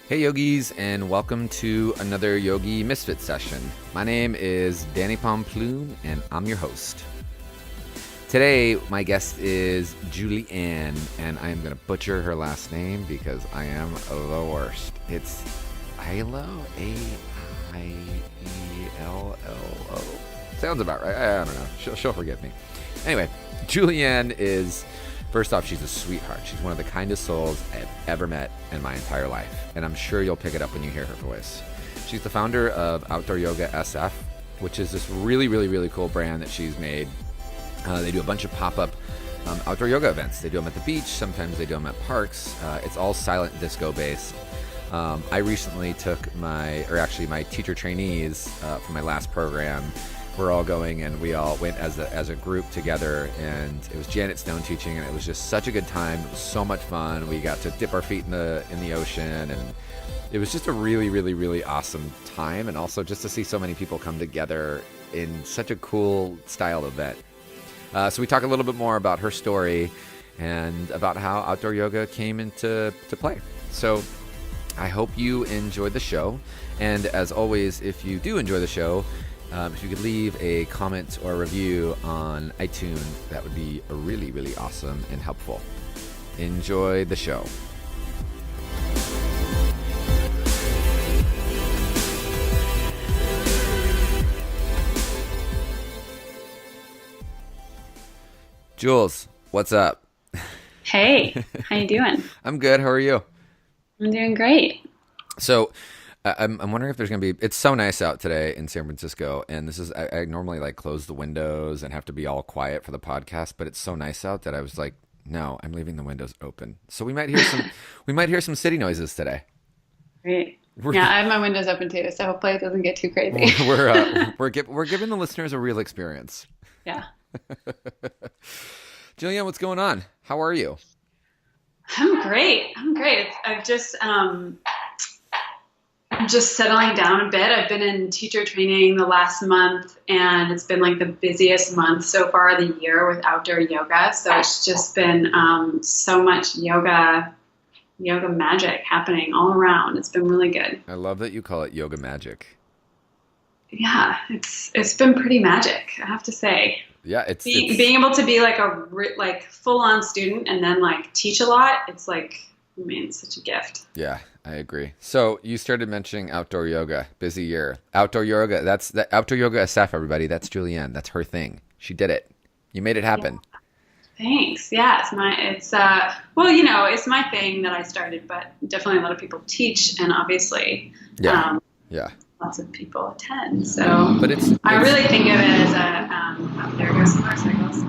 Hey yogis, and welcome to another Yogi Misfit Session. My name is Danny Pomploon, and I'm your host. Today, my guest is Julianne, and I am going to butcher her last name because I am the worst. It's Aiello, A-I-E-L-L-O. Sounds about right. I don't know. She'll forgive me. Anyway, Julianne is... First off, she's a sweetheart. She's one of the kindest souls I've ever met in my entire life, and I'm sure you'll pick it up when you hear her voice. She's the founder of Outdoor Yoga SF, which is this really, really, really cool brand that she's made. They do a bunch of pop-up outdoor yoga events. They do them at the beach. Sometimes they do them at parks. It's all silent disco based. I recently took my teacher trainees for my last program. We're all going, and we all went as a group together, and it was Janet Stone teaching, and it was just such a good time. It was so much fun. We got to dip our feet in the ocean, and it was just a really, really, really awesome time, and also just to see so many people come together in such a cool style event. So we talk a little bit more about her story and about how outdoor yoga came into play. So I hope you enjoyed the show, and as always, if you do enjoy the show, if you could leave a comment or a review on iTunes, that would be really, really awesome and helpful. Enjoy the show. Jules, what's up? Hey, how you doing? I'm good. How are you? I'm doing great. So I'm wondering if there's going to be, it's so nice out today in San Francisco, and this is, I normally like close the windows and have to be all quiet for the podcast, but it's so nice out that I was like, no, I'm leaving the windows open. So we might hear some city noises today. Great. Yeah, I have my windows open too, so hopefully it doesn't get too crazy. We're giving the listeners a real experience. Yeah. Julianne, what's going on? How are you? I'm great. I'm just settling down a bit. I've been in teacher training the last month, and it's been like the busiest month so far of the year with outdoor yoga. So it's just been so much yoga magic happening all around. It's been really good. I love that you call it yoga magic. Yeah, it's been pretty magic, I have to say. Yeah, it's being able to be like a full-on student and then like teach a lot. It's like, I mean, it's such a gift. Yeah, I agree. So you started mentioning outdoor yoga. Busy year. Outdoor yoga. That's the Outdoor Yoga SF. Everybody. That's Julianne. That's her thing. She did it. You made it happen. Yeah. Thanks. Yeah, it's my thing that I started, but definitely a lot of people teach, and obviously, yeah. Lots of people attend. So, but I really think of it as there goes some motorcycles.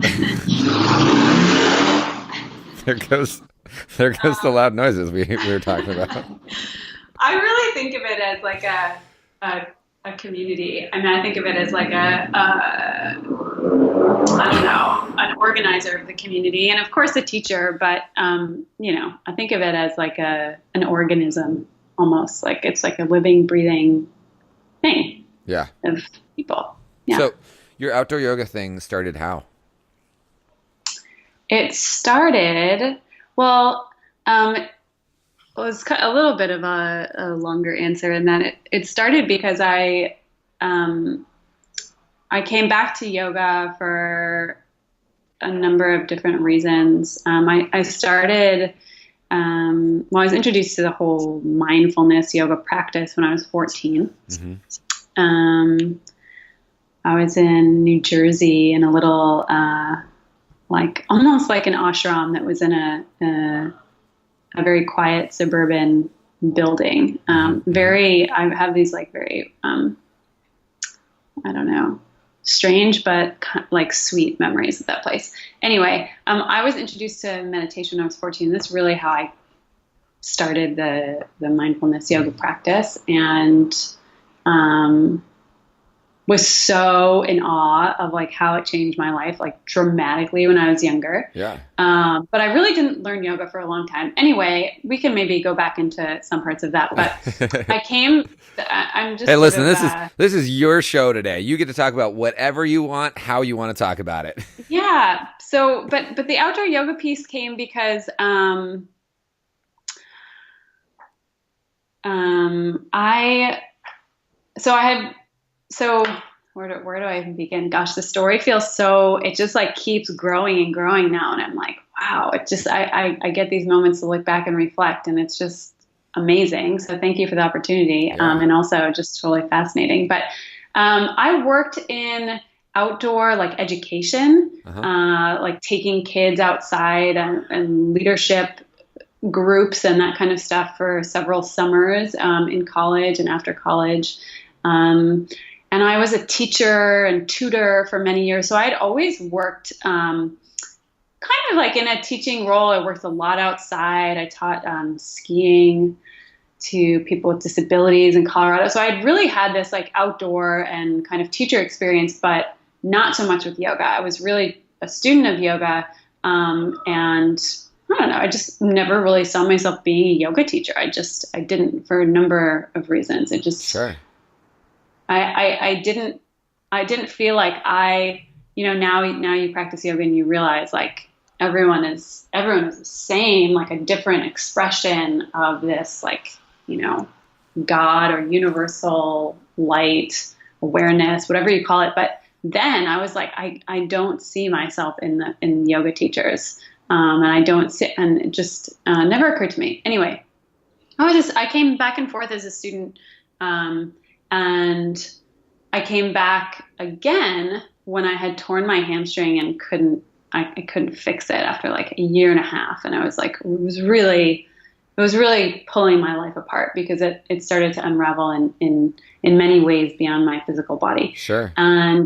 There goes the loud noises we were talking about. I really think of it as like a community. I mean, I think of it as like I don't know, an organizer of the community, and of course a teacher. But I think of it as like an organism, almost like it's like a living, breathing thing. Yeah. Of people. Yeah. So your outdoor yoga thing started how? It started, well, it was a little bit of a longer answer in that it started because I came back to yoga for a number of different reasons. I started, I was introduced to the whole mindfulness yoga practice when I was 14. Mm-hmm. I was in New Jersey in a little, almost like an ashram that was in a very quiet suburban building. I have these like very, I don't know, strange, but like sweet memories of that place. Anyway, I was introduced to meditation when I was 14. That's really how I started the mindfulness yoga practice, and was so in awe of like how it changed my life like dramatically when I was younger. Yeah. But I really didn't learn yoga for a long time. Anyway, we can maybe go back into some parts of that. But I'm just. Hey, listen, this is your show today. You get to talk about whatever you want, how you want to talk about it. Yeah. So, but the outdoor yoga piece came because I so I had so where do I even begin? Gosh, the story feels so, it just like keeps growing and growing now, and I'm like, wow, it just I get these moments to look back and reflect, and it's just amazing. So thank you for the opportunity, Yeah. and also just totally fascinating. But I worked in outdoor like education, Uh-huh. like taking kids outside and leadership groups and that kind of stuff for several summers in college and after college. Um, and I was a teacher and tutor for many years. So I'd always worked kind of like in a teaching role. I worked a lot outside. I taught skiing to people with disabilities in Colorado. So I'd really had this like outdoor and kind of teacher experience, but not so much with yoga. I was really a student of yoga. And I don't know, I just never really saw myself being a yoga teacher. I didn't, for a number of reasons. Sure. I didn't feel like now you practice yoga and you realize like everyone is the same, like a different expression of this, like, God or universal light, awareness, whatever you call it. But then I was like, I don't see myself in yoga teachers. And I don't see, and it just never occurred to me. Anyway, I came back and forth as a student. And I came back again when I had torn my hamstring and I couldn't fix it after like a year and a half. And I was like, it was really pulling my life apart because it started to unravel in many ways beyond my physical body. Sure. And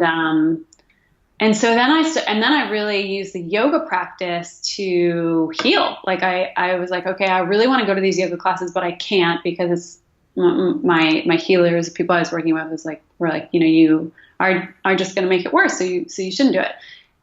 so then I really used the yoga practice to heal. Like I was like, okay, I really want to go to these yoga classes, but I can't because it's my healers, the people I was working with, were like, you are just going to make it worse. So you shouldn't do it.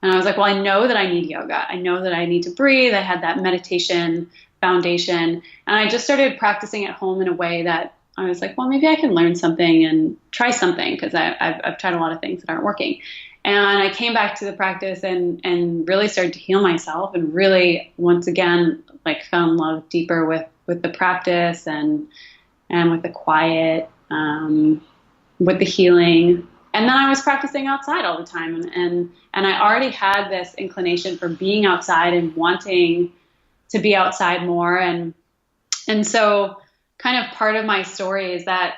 And I was like, well, I know that I need yoga. I know that I need to breathe. I had that meditation foundation, and I just started practicing at home in a way that I was like, well, maybe I can learn something and try something because I've tried a lot of things that aren't working. And I came back to the practice and really started to heal myself and really, once again, like fell in love deeper with the practice and with the quiet, with the healing. And then I was practicing outside all the time. And I already had this inclination for being outside and wanting to be outside more. And so kind of part of my story is that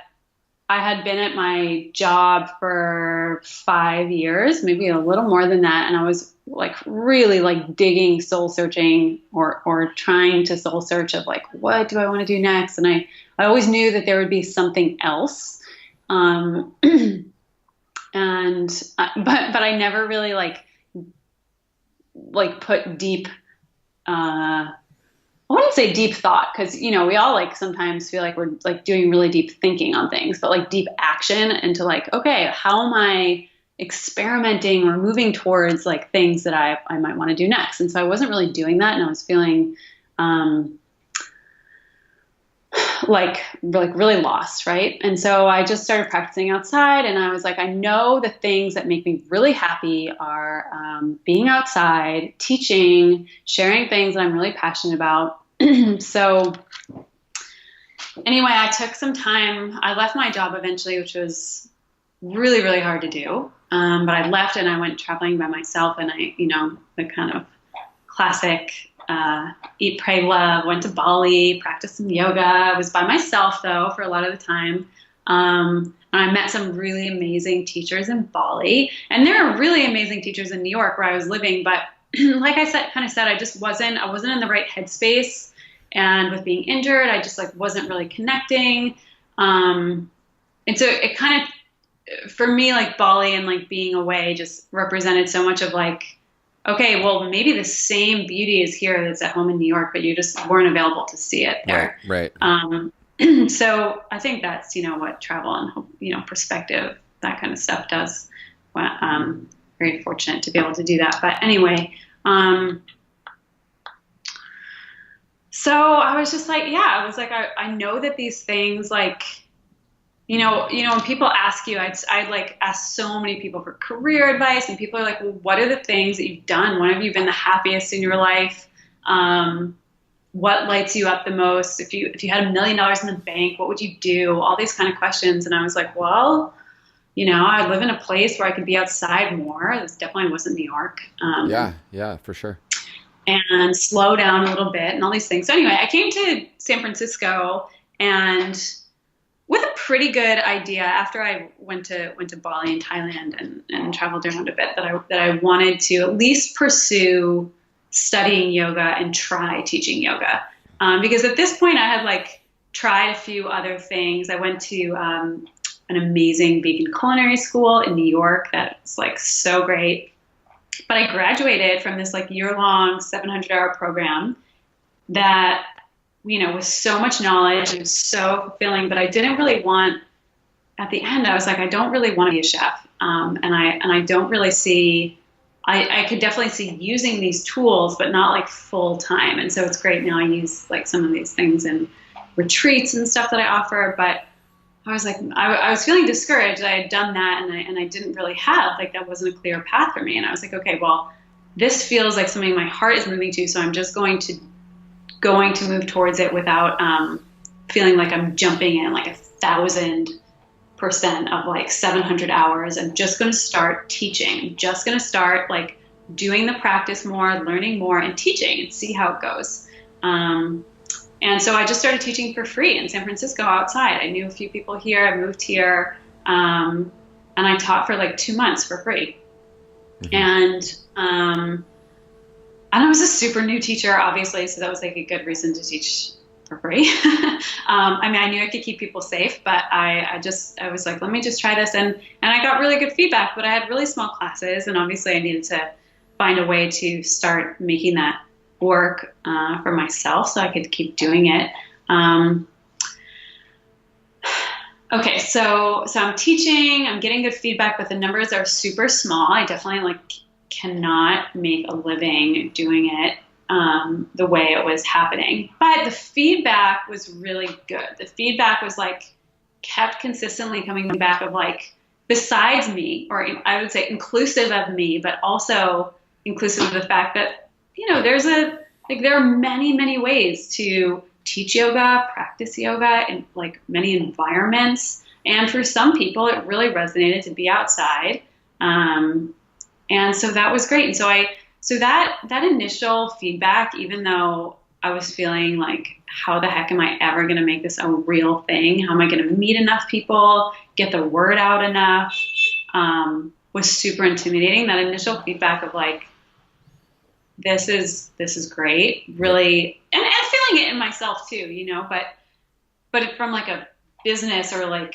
I had been at my job for 5 years, maybe a little more than that. And I was like really like digging, soul searching or trying to soul search of like, what do I want to do next? And I always knew that there would be something else. But I never really like put deep, I wouldn't say deep thought because, we all like sometimes feel like we're like doing really deep thinking on things, but like deep action into like, okay, how am I experimenting or moving towards like things that I might want to do next? And so I wasn't really doing that. And I was feeling, like really lost. Right. And so I just started practicing outside, and I was like, I know the things that make me really happy are being outside, teaching, sharing things that I'm really passionate about. So anyway, I took some time. I left my job eventually, which was really, really hard to do. But I left and I went traveling by myself, and the kind of classic eat, pray, love, went to Bali, practiced some yoga. I was by myself though for a lot of the time. And I met some really amazing teachers in Bali, and there are really amazing teachers in New York where I was living. But like I said, I just wasn't in the right headspace, and with being injured, I just like wasn't really connecting. And so it kind of, for me, like Bali and like being away just represented so much of like, okay, well, maybe the same beauty is here that's at home in New York, but you just weren't available to see it there. Right. So I think that's, what travel and, perspective, that kind of stuff does. Very fortunate to be able to do that. But anyway, so I was just like, I was like, I know that these things like, when people ask you, I'd like ask so many people for career advice, and people are like, well, what are the things that you've done? When have you been the happiest in your life? And what lights you up the most? If you had $1 million in the bank, what would you do? All these kind of questions. And I was like, well, I live in a place where I could be outside more. This definitely wasn't New York. Yeah, for sure. And slow down a little bit and all these things. So anyway, I came to San Francisco and with a pretty good idea after I went to Bali and Thailand and traveled around a bit that I wanted to at least pursue studying yoga and try teaching yoga. Because at this point I had like tried a few other things. I went to an amazing vegan culinary school in New York that's like so great. But I graduated from this like year-long 700-hour program that, was so much knowledge and was so fulfilling, but I didn't really want, at the end, I was like, I don't really want to be a chef. And I don't really see, I could definitely see using these tools, but not like full time. And so it's great now I use like some of these things in retreats and stuff that I offer, but I was like, I was feeling discouraged. I had done that and I didn't really have, like, that wasn't a clear path for me. And I was like, okay, well, this feels like something my heart is moving to. So I'm just going to move towards it without feeling like I'm jumping in like 1,000% of like 700 hours. I'm just going to start teaching. I'm just going to start like doing the practice more, learning more and teaching and see how it goes. And so I just started teaching for free in San Francisco outside. I knew a few people here. I moved here. And I taught for like 2 months for free. Mm-hmm. And I was a super new teacher, obviously. So that was like a good reason to teach for free. I knew I could keep people safe, but I was like, let me just try this. And I got really good feedback, but I had really small classes. And obviously I needed to find a way to start making that work for myself so I could keep doing it. Okay, so I'm teaching, I'm getting good feedback, but the numbers are super small. I definitely cannot make a living doing it the way it was happening. But the feedback was really good. The feedback was kept consistently coming back of besides me, or I would say inclusive of me, but also inclusive of the fact that there are many, many ways to teach yoga, practice yoga in many environments. And for some people, it really resonated to be outside. And so that was great. And so that initial feedback, even though I was feeling how the heck am I ever going to make this a real thing? How am I going to meet enough people, get the word out enough, was super intimidating. That initial feedback of this is great, really, and feeling it in myself too, but from a business or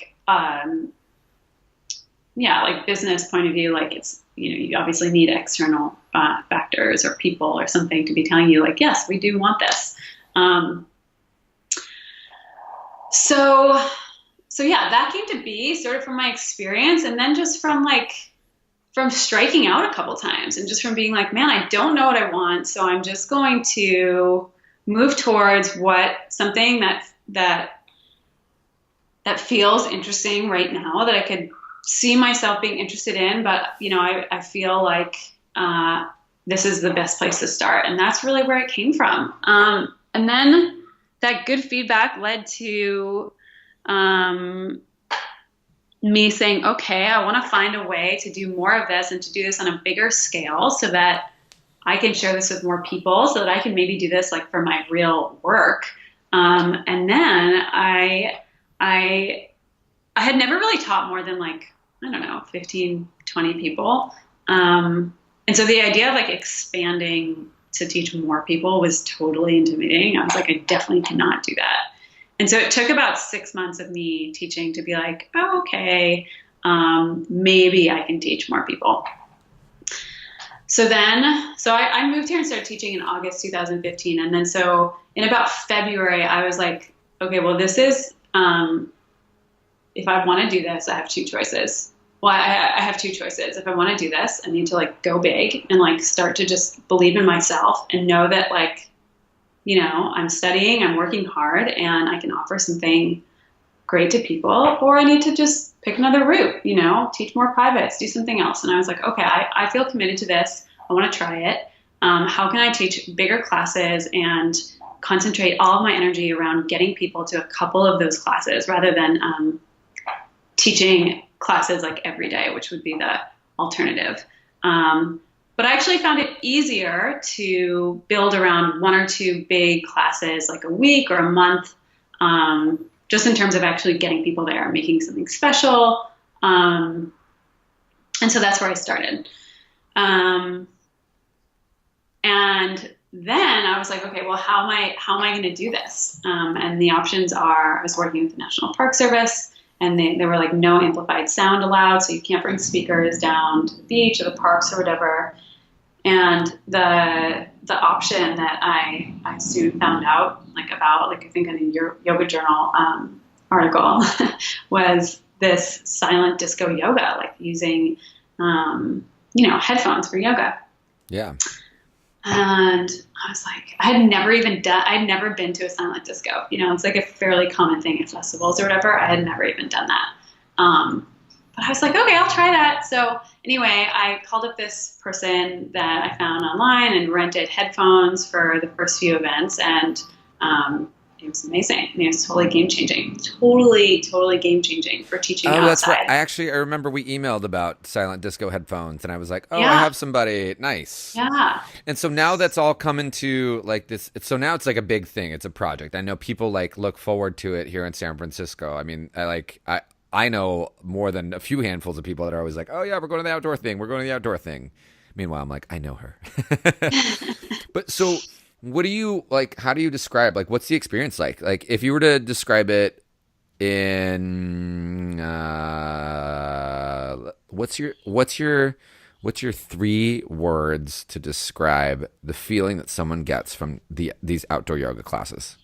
business point of view, it's, you obviously need external factors or people or something to be telling you yes, we do want this. So yeah, that came to be sort of from my experience, and then just from striking out a couple times and just from being man, I don't know what I want. So I'm just going to move towards something that feels interesting right now, that I could see myself being interested in. But, I feel this is the best place to start. And that's really where it came from. And then that good feedback led to, me saying, okay, I want to find a way to do more of this and to do this on a bigger scale so that I can share this with more people, so that I can maybe do this for my real work. And then I had never really taught more than 15, 20 people. And so the idea of expanding to teach more people was totally intimidating. I was I definitely cannot do that. And so it took about 6 months of me teaching to be oh, okay, maybe I can teach more people. So I moved here and started teaching in August 2015. And then so in about February, I was okay, well, this is, if I want to do this, I have two choices. Well, I have two choices. If I want to do this, I need to go big and start to just believe in myself and know that I'm studying, I'm working hard, and I can offer something great to people, or I need to just pick another route, teach more privates, do something else. And I was okay, I feel committed to this. I want to try it. How can I teach bigger classes and concentrate all of my energy around getting people to a couple of those classes rather than teaching classes like every day, which would be the alternative. But I actually found it easier to build around one or two big classes, like a week or a month, just in terms of actually getting people there, making something special. And so that's where I started. And then I was like, okay, well, how am I going to do this? And the options are, I was working with the National Park Service, and they were like, no amplified sound allowed, so you can't bring speakers down to the beach or the parks or whatever. And the option that I soon found out about, I think in a Yoga Journal article, was this silent disco yoga, like using headphones for yoga. Yeah. And I was like, I'd never been to a silent disco. It's like a fairly common thing at festivals or whatever. I had never even done that. But I was like, okay, I'll try that. So anyway, I called up this person that I found online and rented headphones for the first few events. And it was amazing. It was totally game-changing. Totally game-changing for teaching outside. That's right. I remember we emailed about silent disco headphones, and I was like, I have somebody. Nice. Yeah. And so now that's all come into like this. So now it's like a big thing. It's a project. I know people look forward to it here in San Francisco. I mean, I know more than a few handfuls of people that are always like, oh yeah, we're going to the outdoor thing. We're going to the outdoor thing. Meanwhile, I'm like, I know her. But so what do you how do you describe, what's the experience like? Like if you were to describe it in, what's your 3 words to describe the feeling that someone gets from these outdoor yoga classes?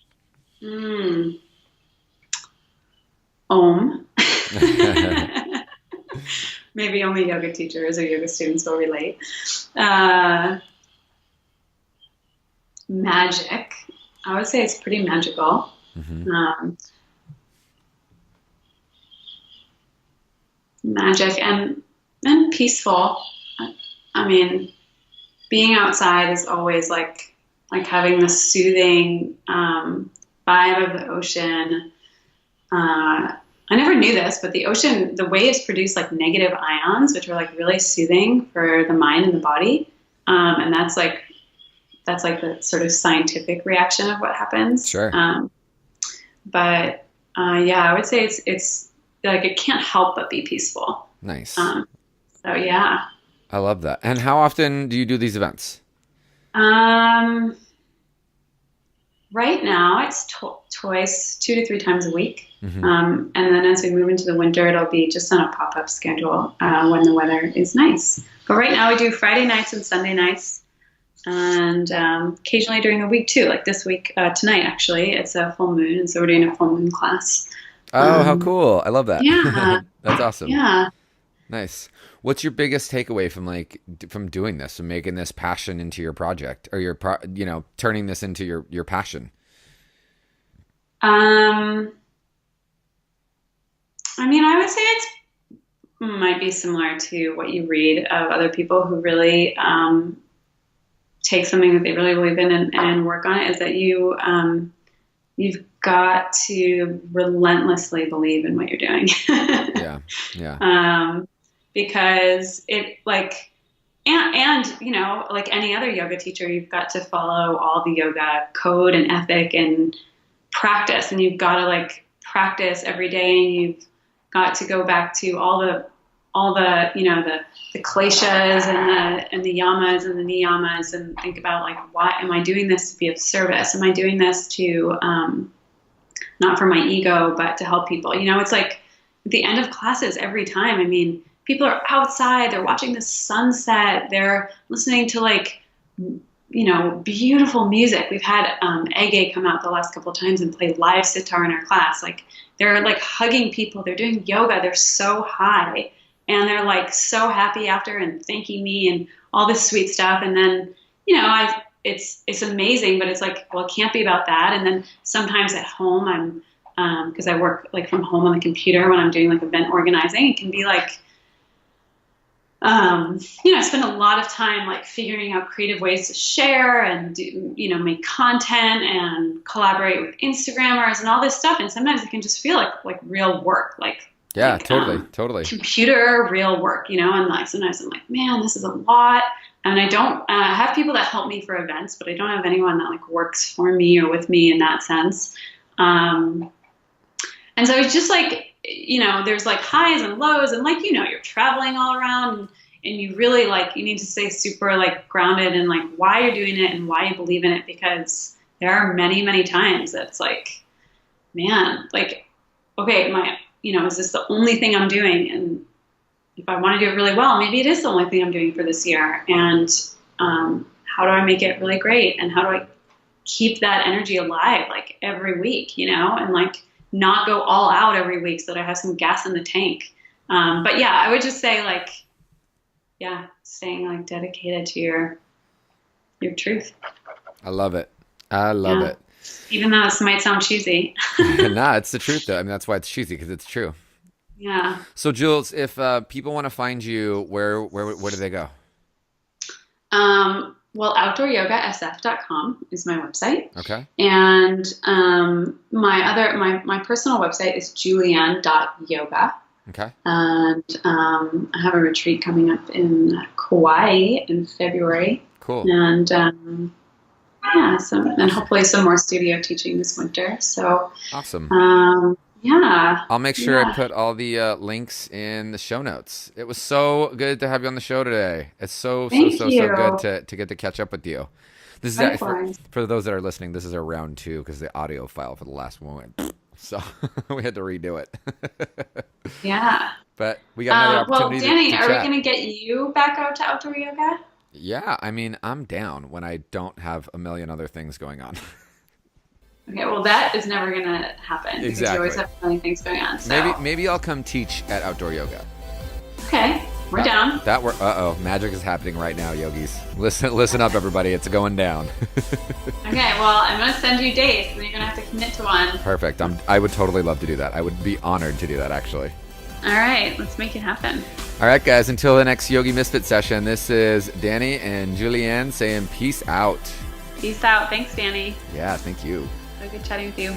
Om. Maybe only yoga teachers or yoga students will relate. Magic. I would say it's pretty magical. Mm-hmm. Magic and peaceful. I mean, being outside is always like having the soothing vibe of the ocean. I never knew this, but the ocean, the waves produce negative ions, which are really soothing for the mind and the body. And that's the sort of scientific reaction of what happens. Sure. But I would say it's it can't help but be peaceful. Nice. So yeah. I love that. And how often do you do these events? Right now it's twice, 2 to 3 times a week. Mm-hmm. And then as we move into the winter, it'll be just on a pop-up schedule when the weather is nice. But right now we do Friday nights and Sunday nights, and occasionally during the week too. Like this week, tonight actually, it's a full moon, and so we're doing a full moon class. Oh, how cool. I love that. Yeah. That's awesome. Yeah. Nice. What's your biggest takeaway from doing this and making this passion into your project, or turning this into your passion? I mean, I would say it might be similar to what you read of other people who really take something that they really believe in and work on it, is that you've got to relentlessly believe in what you're doing. Yeah. Because it and like any other yoga teacher, you've got to follow all the yoga code and ethic and practice, and you've got to practice every day, and you've got to go back to all the the kleshas and the yamas and the niyamas, and think about why am I doing this to be of service? Am I doing this to not for my ego, but to help people? It's at the end of classes every time. I mean, people are outside, they're watching the sunset, they're listening to beautiful music. We've had Ege come out the last couple of times and play live sitar in our class. They're hugging people, they're doing yoga, they're so high, and they're so happy after and thanking me and all this sweet stuff. And then it's amazing, but it's well, it can't be about that. And then sometimes at home, I'm because I work from home on the computer when I'm doing event organizing, it can be 10 o'clock at night, and I'm still thinking about all the stuff that I have to do. And I'm like, okay, well, I can't be about that. And then sometimes at home, I'm because I work from home on the computer when I'm doing event organizing, it can be 10 o'clock at night, and I'm still thinking about all the stuff that I have to do. And I'm like, okay, well, I can't be about that. And then sometimes at home, I'm because I work from home on the computer when I'm doing event organizing, it can be 10 I spend a lot of time like figuring out creative ways to share and do, make content and collaborate with Instagrammers and all this stuff. And sometimes it can just feel like real work, Yeah, totally. computer real work, and like sometimes I'm like, man, this is a lot. And I don't have people that help me for events, but I don't have anyone that like works for me or with me in that sense. And so it's just like, there's like highs and lows, and like, you're traveling all around, and you really like, you need to stay super like grounded in like why you're doing it and why you believe in it, because there are many, many times that's like, man, like, okay, is this the only thing I'm doing? And if I want to do it really well, maybe it is the only thing I'm doing for this year. And how do I make it really great? And how do I keep that energy alive like every week, and like not go all out every week so that I have some gas in the tank. But yeah, I would just say like, yeah, staying like dedicated to your truth. I love it. I love it. Even though this might sound cheesy. Nah, it's the truth though. I mean, that's why it's cheesy, because it's true. Yeah. So Jules, if people want to find you, where do they go? Well, outdooryogasf.com is my website. Okay. And my personal website is julianne.yoga. Okay. And I have a retreat coming up in Kauai in February. Cool. And and hopefully some more studio teaching this winter. So awesome. Yeah. I'll make sure I put all the links in the show notes. It was so good to have you on the show today. It's so good to get to catch up with you. This is for those that are listening. This is our round 2 because the audio file for the last one went, so we had to redo it. Yeah. But we got another opportunity. Well, Danny, to are we chat. going to get you back out to outdoor yoga? Yeah, I mean, I'm down when I don't have a million other things going on. Okay, well, that is never going to happen. Exactly. Because you always have a million things going on. So. Maybe I'll come teach at outdoor yoga. Okay, we're down. Magic is happening right now, yogis. Listen up, everybody. It's going down. Okay, well, I'm going to send you dates, and you're going to have to commit to one. Perfect. I would totally love to do that. I would be honored to do that, actually. All right, let's make it happen. All right, guys. Until the next Yogi Misfit session, this is Danny and Julianne saying peace out. Peace out. Thanks, Danny. Yeah, thank you. So good chatting with you.